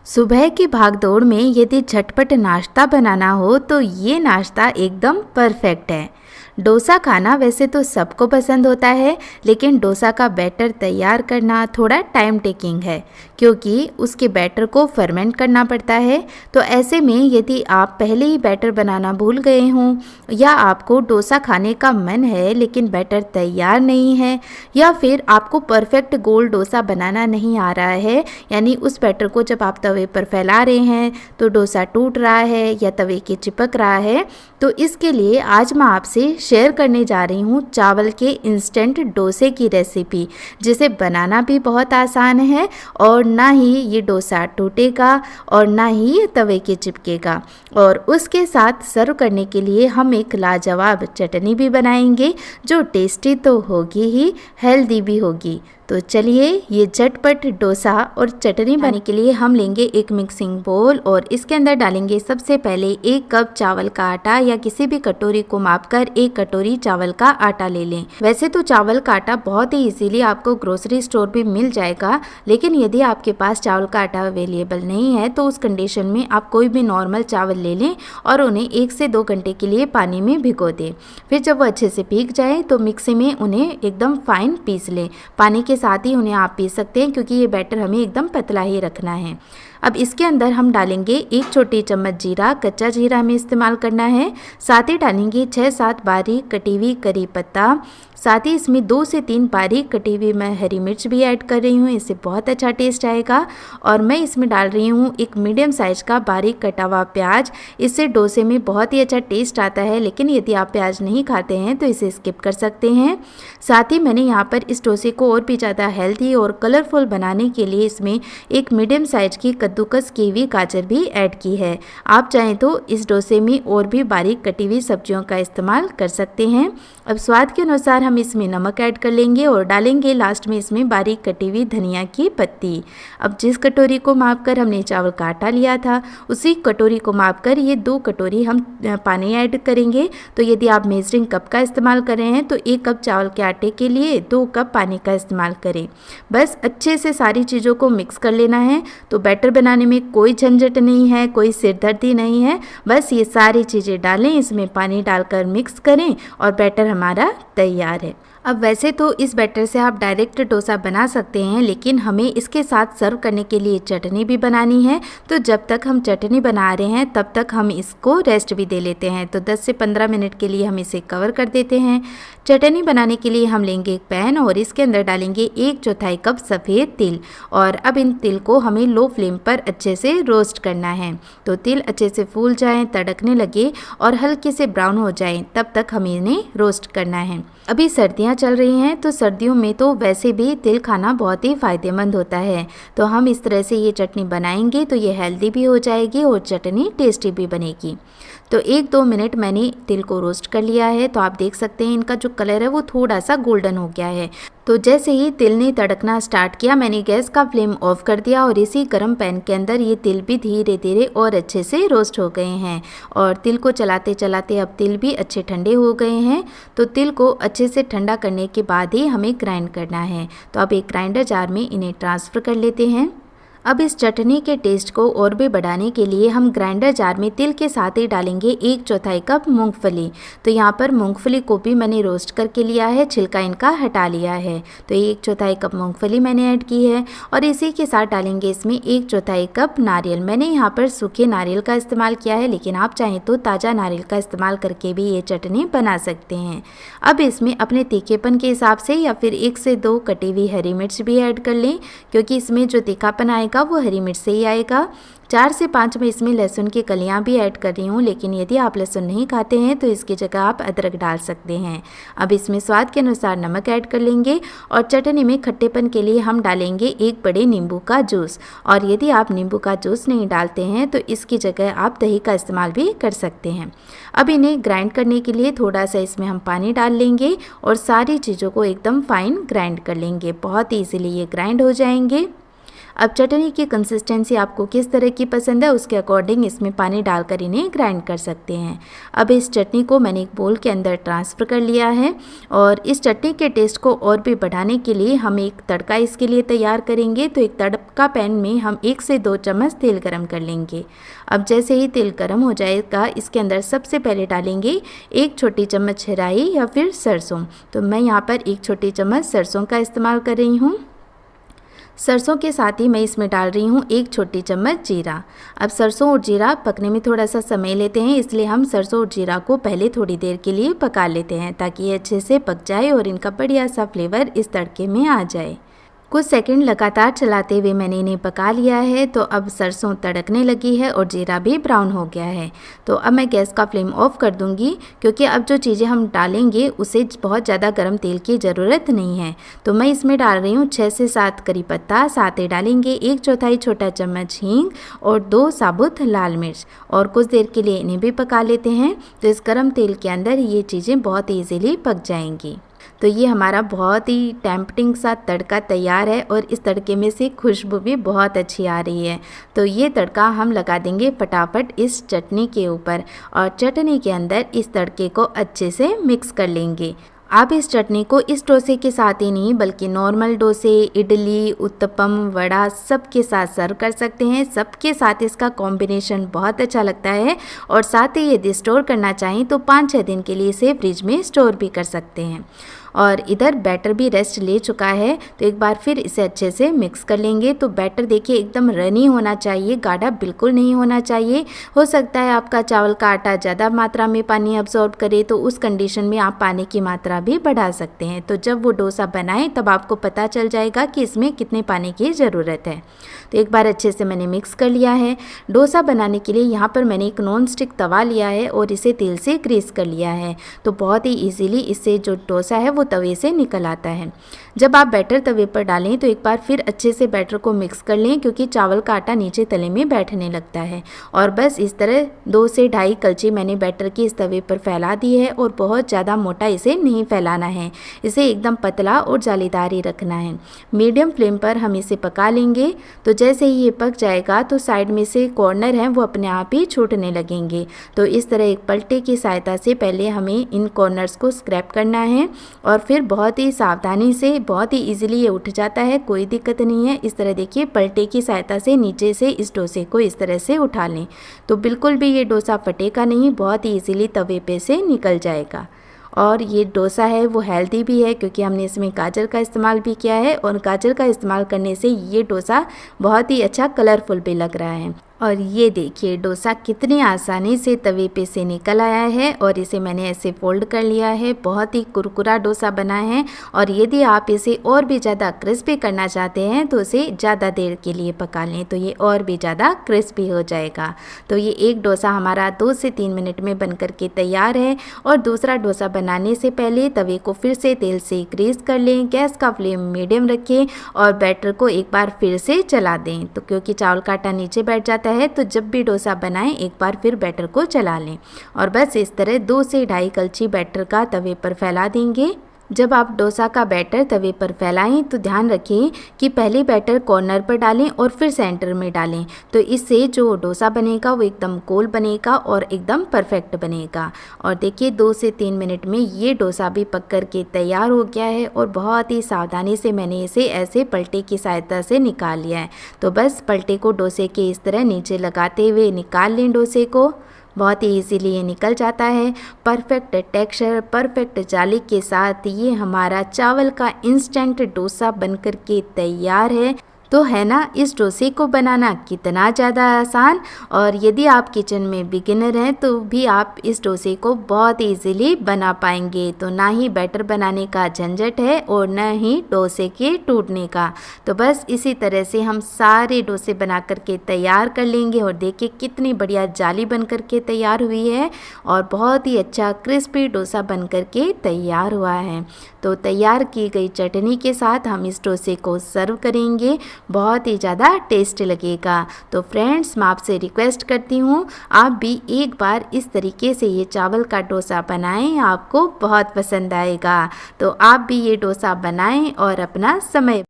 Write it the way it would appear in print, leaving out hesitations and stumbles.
सुबह की भागदौड़ में यदि झटपट नाश्ता बनाना हो तो ये नाश्ता एकदम परफेक्ट है। डोसा खाना वैसे तो सबको पसंद होता है, लेकिन डोसा का बैटर तैयार करना थोड़ा टाइम टेकिंग है, क्योंकि उसके बैटर को फर्मेंट करना पड़ता है। तो ऐसे में यदि आप पहले ही बैटर बनाना भूल गए हों, या आपको डोसा खाने का मन है लेकिन बैटर तैयार नहीं है, या फिर आपको परफेक्ट गोल डोसा बनाना नहीं आ रहा है, यानी उस बैटर को जब आप तवे पर फैला रहे हैं तो डोसा टूट रहा है या तवे के चिपक रहा है, तो इसके लिए आज मैं आपसे शेयर करने जा रही हूँ चावल के इंस्टेंट डोसे की रेसिपी, जिसे बनाना भी बहुत आसान है और ना ही ये डोसा टूटेगा और ना ही ये तवे के चिपकेगा। और उसके साथ सर्व करने के लिए हम एक लाजवाब चटनी भी बनाएंगे, जो टेस्टी तो होगी ही, हेल्दी भी होगी। तो चलिए, ये झटपट डोसा और चटनी बनाने के लिए हम लेंगे एक मिक्सिंग बोल और इसके अंदर डालेंगे सबसे पहले 1 कप चावल का आटा, या किसी भी कटोरी को मापकर 1 कटोरी चावल का आटा ले लें। वैसे तो चावल का आटा बहुत ही इजीली आपको ग्रोसरी स्टोर में मिल जाएगा, लेकिन यदि आपके पास चावल का आटा अवेलेबल नहीं है तो उस कंडीशन में आप कोई भी नॉर्मल चावल ले लें और उन्हें 1 से 2 घंटे के लिए पानी में भिगो दें। फिर जब वो अच्छे से भीग जाए तो मिक्सी में उन्हें एकदम फाइन पीस लें। पानी के साथ ही उन्हें आप पीस सकते हैं, क्योंकि ये बैटर हमें एकदम पतला ही रखना है। अब इसके अंदर हम डालेंगे 1 छोटी चम्मच जीरा, कच्चा जीरा हमें इस्तेमाल करना है। साथ ही डालेंगे 6-7 बारीक कटी हुई करी पत्ता। साथ ही इसमें 2 से 3 बारीक कटी हुई मैं हरी मिर्च भी ऐड कर रही हूँ, इससे बहुत अच्छा टेस्ट आएगा। और मैं इसमें डाल रही हूँ एक मीडियम साइज का बारीक कटा हुआ प्याज। इससे डोसे में बहुत ही अच्छा टेस्ट आता है, लेकिन यदि आप प्याज नहीं खाते हैं तो इसे स्किप कर सकते हैं। साथ ही मैंने यहाँ पर इस डोसे को और भी ज़्यादा हेल्दी और कलरफुल बनाने के लिए इसमें एक मीडियम साइज की कद्दूकस की हुई गाजर भी ऐड की है। आप चाहें तो इस डोसे में और भी बारीक कटी हुई सब्जियों का इस्तेमाल कर सकते हैं। अब स्वाद के अनुसार हम इसमें नमक ऐड कर लेंगे और डालेंगे लास्ट में इसमें बारीक कटी हुई धनिया की पत्ती। अब जिस कटोरी को मापकर हमने चावल का आटा लिया था, उसी कटोरी को मापकर ये 2 कटोरी हम पानी ऐड करेंगे। तो यदि आप मेजरिंग कप का इस्तेमाल कर रहे हैं तो 1 कप चावल के आटे के लिए 2 कप पानी का इस्तेमाल करें। बस अच्छे से सारी चीज़ों को मिक्स कर लेना है। तो बैटर बनाने में कोई झंझट नहीं है, कोई सिरदर्दी नहीं है। बस ये सारी चीज़ें डालें, इसमें पानी डालकर मिक्स करें और बैटर हमारा तैयार है। अब वैसे तो इस बैटर से आप डायरेक्ट डोसा बना सकते हैं, लेकिन हमें इसके साथ सर्व करने के लिए चटनी भी बनानी है। तो जब तक हम चटनी बना रहे हैं तब तक हम इसको रेस्ट भी दे लेते हैं। तो 10 से 15 मिनट के लिए हम इसे कवर कर देते हैं। चटनी बनाने के लिए हम लेंगे एक पैन और इसके अंदर डालेंगे 1/4 कप सफ़ेद तिल। और अब इन तिल को हमें लो फ्लेम पर अच्छे से रोस्ट करना है। तो तिल अच्छे से फूल जाएं, तड़कने लगे और हल्के से ब्राउन हो जाएं, तब तक हमें इन्हें रोस्ट करना है। अभी सर्दियाँ चल रही हैं, तो सर्दियों में तो वैसे भी तिल खाना बहुत ही फ़ायदेमंद होता है। तो हम इस तरह से ये चटनी बनाएंगे तो ये हेल्दी भी हो जाएगी और चटनी टेस्टी भी बनेगी। तो 1-2 मिनट मैंने तिल को रोस्ट कर लिया है। तो आप देख सकते हैं इनका जो कलर है वो थोड़ा सा गोल्डन हो गया है। तो जैसे ही तिल ने तड़कना स्टार्ट किया, मैंने गैस का फ्लेम ऑफ कर दिया और इसी गर्म पैन के अंदर ये तिल भी धीरे धीरे और अच्छे से रोस्ट हो गए हैं। और तिल को चलाते चलाते अब तिल भी अच्छे ठंडे हो गए हैं। तो तिल को अच्छे से ठंडा करने के बाद ही हमें ग्राइंड करना है। तो अब एक ग्राइंडर जार में इन्हें ट्रांसफ़र कर लेते हैं। अब इस चटनी के टेस्ट को और भी बढ़ाने के लिए हम ग्राइंडर जार में तिल के साथ ही डालेंगे 1/4 कप मूंगफली। तो यहाँ पर मूंगफली को भी मैंने रोस्ट करके लिया है, छिलका इनका हटा लिया है। तो 1/4 कप मूंगफली मैंने ऐड की है और इसी के साथ डालेंगे इसमें 1/4 कप नारियल। मैंने यहाँ पर सूखे नारियल का इस्तेमाल किया है, लेकिन आप चाहें तो ताज़ा नारियल का इस्तेमाल करके भी ये चटनी बना सकते हैं। अब इसमें अपने तीखेपन के हिसाब से या फिर 1 से 2 कटी हुई हरी मिर्च भी ऐड कर लें, क्योंकि इसमें जो तीखापन आएगा वो हरी मिर्च से ही आएगा। 4 से 5 में इसमें लहसुन की कलियां भी ऐड कर रही हूँ, लेकिन यदि आप लहसुन नहीं खाते हैं तो इसकी जगह आप अदरक डाल सकते हैं। अब इसमें स्वाद के अनुसार नमक ऐड कर लेंगे और चटनी में खट्टेपन के लिए हम डालेंगे 1 बड़े नींबू का जूस। और यदि आप नींबू का जूस नहीं डालते हैं तो इसकी जगह आप दही का इस्तेमाल भी कर सकते हैं। अब इन्हें ग्राइंड करने के लिए थोड़ा सा इसमें हम पानी डाल लेंगे और सारी चीज़ों को एकदम फाइन ग्राइंड कर लेंगे। बहुत ईजीली ये ग्राइंड हो जाएंगे। अब चटनी की कंसिस्टेंसी आपको किस तरह की पसंद है उसके अकॉर्डिंग इसमें पानी डालकर इन्हें ग्राइंड कर सकते हैं। अब इस चटनी को मैंने एक बोल के अंदर ट्रांसफ़र कर लिया है और इस चटनी के टेस्ट को और भी बढ़ाने के लिए हम एक तड़का इसके लिए तैयार करेंगे। तो एक तड़का पैन में हम 1 से 2 चम्मच तेल गरम कर लेंगे। अब जैसे ही तेल गरम हो जाएगा इसके अंदर सबसे पहले डालेंगे 1 छोटी चम्मच राई या फिर सरसों। तो मैं यहाँ पर 1 छोटी चम्मच सरसों का इस्तेमाल कर रही हूँ। सरसों के साथ ही मैं इसमें डाल रही हूँ 1 छोटी चम्मच जीरा। अब सरसों और जीरा पकने में थोड़ा सा समय लेते हैं, इसलिए हम सरसों और जीरा को पहले थोड़ी देर के लिए पका लेते हैं ताकि ये अच्छे से पक जाए और इनका बढ़िया सा फ्लेवर इस तड़के में आ जाए। कुछ सेकंड लगातार चलाते हुए मैंने इन्हें पका लिया है। तो अब सरसों तड़कने लगी है और जीरा भी ब्राउन हो गया है। तो अब मैं गैस का फ्लेम ऑफ कर दूंगी क्योंकि अब जो चीज़ें हम डालेंगे उसे बहुत ज़्यादा गर्म तेल की ज़रूरत नहीं है। तो मैं इसमें डाल रही हूँ 6 से 7 करी पत्ता, साथ ही डालेंगे 1/4 छोटा चम्मच हींग और 2 साबुत लाल मिर्च और कुछ देर के लिए इन्हें भी पका लेते हैं। तो इस गर्म तेल के अंदर ये चीज़ें बहुत ईजीली पक जाएंगी। तो ये हमारा बहुत ही टेम्पटिंग सा तड़का तैयार है और इस तड़के में से खुशबू भी बहुत अच्छी आ रही है। तो ये तड़का हम लगा देंगे फटाफट इस चटनी के ऊपर और चटनी के अंदर इस तड़के को अच्छे से मिक्स कर लेंगे। आप इस चटनी को इस डोसे के साथ ही नहीं बल्कि नॉर्मल डोसे, इडली, उत्तपम, वड़ा सब के साथ सर्व कर सकते हैं। सबके साथ इसका कॉम्बिनेशन बहुत अच्छा लगता है और साथ ही यदि स्टोर करना चाहें तो 5-6 दिन के लिए इसे फ्रिज में स्टोर भी कर सकते हैं। और इधर बैटर भी रेस्ट ले चुका है तो एक बार फिर इसे अच्छे से मिक्स कर लेंगे। तो बैटर देखिए एकदम रनी होना चाहिए, गाढ़ा बिल्कुल नहीं होना चाहिए। हो सकता है आपका चावल का आटा ज़्यादा मात्रा में पानी अब्जॉर्ब करे तो उस कंडीशन में आप पानी की मात्रा भी बढ़ा सकते हैं। तो जब वो डोसा बनाएं तब आपको पता चल जाएगा कि इसमें कितने पानी की ज़रूरत है। तो एक बार अच्छे से मैंने मिक्स कर लिया है। डोसा बनाने के लिए यहाँ पर मैंने एक नॉन स्टिक तवा लिया है और इसे तेल से ग्रीस कर लिया है। तो बहुत ही ईजीली इससे जो डोसा है वो तवे से निकल आता है। जब आप बैटर तवे पर डालें तो एक बार फिर अच्छे से बैटर को मिक्स कर लें क्योंकि चावल का आटा नीचे तले में बैठने लगता है। और बस इस तरह 2 से 2.5 कलची मैंने बैटर की इस तवे पर फैला दी है और बहुत ज़्यादा मोटा इसे नहीं फैलाना है, इसे एकदम पतला और जालीदार ही रखना है। मीडियम फ्लेम पर हम इसे पका लेंगे। तो जैसे ही ये पक जाएगा तो साइड में से कॉर्नर हैं वो अपने आप ही छूटने लगेंगे। तो इस तरह एक पलटे की सहायता से पहले हमें इन कॉर्नर्स को स्क्रैप करना है और फिर बहुत ही सावधानी से, बहुत ही इजीली ये उठ जाता है, कोई दिक्कत नहीं है। इस तरह देखिए पलटे की सहायता से नीचे से इस डोसे को इस तरह से उठा लें तो बिल्कुल भी ये डोसा फटेगा नहीं, बहुत ही इजीली तवे पे से निकल जाएगा। और ये डोसा है वो हेल्दी भी है क्योंकि हमने इसमें गाजर का इस्तेमाल भी किया है और गाजर का इस्तेमाल करने से ये डोसा बहुत ही अच्छा कलरफुल भी लग रहा है। और ये देखिए डोसा कितनी आसानी से तवे पे से निकल आया है और इसे मैंने ऐसे फोल्ड कर लिया है। बहुत ही कुरकुरा डोसा बना है और यदि आप इसे और भी ज़्यादा क्रिस्पी करना चाहते हैं तो इसे ज़्यादा देर के लिए पका लें तो ये और भी ज़्यादा क्रिस्पी हो जाएगा। तो ये एक डोसा हमारा 2 से 3 मिनट में बन करके तैयार है। और दूसरा डोसा बनाने से पहले तवे को फिर से तेल से ग्रीस कर लें, गैस का फ्लेम मीडियम रखें और बैटर को एक बार फिर से चला दें। तो क्योंकि चावल का आटा नीचे बैठ जाता है तो जब भी डोसा बनाएं एक बार फिर बैटर को चला लें और बस इस तरह 2 से 2.5 कलची बैटर का तवे पर फैला देंगे। जब आप डोसा का बैटर तवे पर फैलाएं तो ध्यान रखें कि पहले बैटर कॉर्नर पर डालें और फिर सेंटर में डालें। तो इससे जो डोसा बनेगा वो एकदम गोल बनेगा और एकदम परफेक्ट बनेगा। और देखिए 2 से 3 मिनट में ये डोसा भी पक कर के तैयार हो गया है और बहुत ही सावधानी से मैंने इसे ऐसे पलटे की सहायता से निकाल लिया है। तो बस पलटे को डोसे के इस तरह नीचे लगाते हुए निकाल लें डोसे को, बहुत ही इजीली ये निकल जाता है। परफेक्ट टेक्सचर, परफेक्ट जाली के साथ ये हमारा चावल का इंस्टेंट डोसा बनकर के तैयार है। तो है ना इस डोसे को बनाना कितना ज़्यादा आसान। और यदि आप किचन में बिगिनर हैं तो भी आप इस डोसे को बहुत इजीली बना पाएंगे। तो ना ही बैटर बनाने का झंझट है और न ही डोसे के टूटने का। तो बस इसी तरह से हम सारे डोसे बना करके तैयार कर लेंगे। और देखिए कितनी बढ़िया जाली बन करके तैयार हुई है और बहुत ही अच्छा क्रिस्पी डोसा बन करके तैयार हुआ है। तो तैयार की गई चटनी के साथ हम इस डोसे को सर्व करेंगे, बहुत ही ज़्यादा टेस्ट लगेगा। तो फ्रेंड्स मैं आपसे रिक्वेस्ट करती हूँ आप भी एक बार इस तरीके से ये चावल का डोसा बनाएं, आपको बहुत पसंद आएगा। तो आप भी ये डोसा बनाएं और अपना समय